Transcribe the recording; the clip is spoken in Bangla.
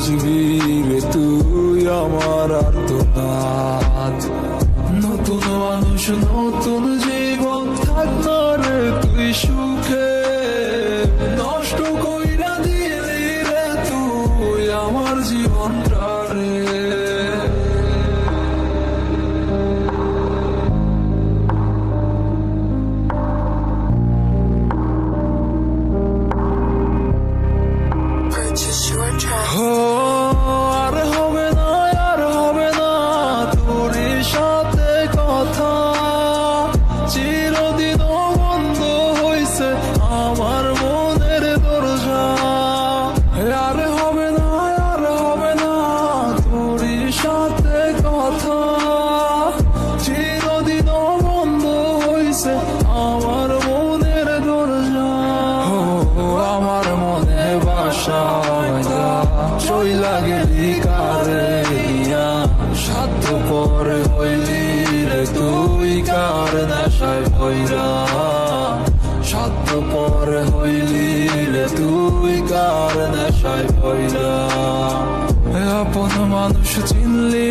বুঝবি রে তুই আমার আর্তনাদ। নতুন মানুষ নতুন জীবন, থাক না রে তুই সুখে, নষ্ট কইরা দিলি রে তুই আমার জীবনটা রে। আর হবে না, আর হবে না তোর সাথে কথা, চিরদিন বন্ধ হইছে আমার মনের দরজা। আর হবে না, আর হবে না তোর সাথে কথা, চিরদিন বন্ধ হইছে আমার মনের দরজা। আমার মনে বাসা চইলা গেলি কারে ইয়া, স্বার্থ পরে হইলি রে তুই কার নেশায় ভৈরা, স্বার্থ পরে হইলি রে তুই কার নেশায় ভৈরা। আপন মানুষ চিনলি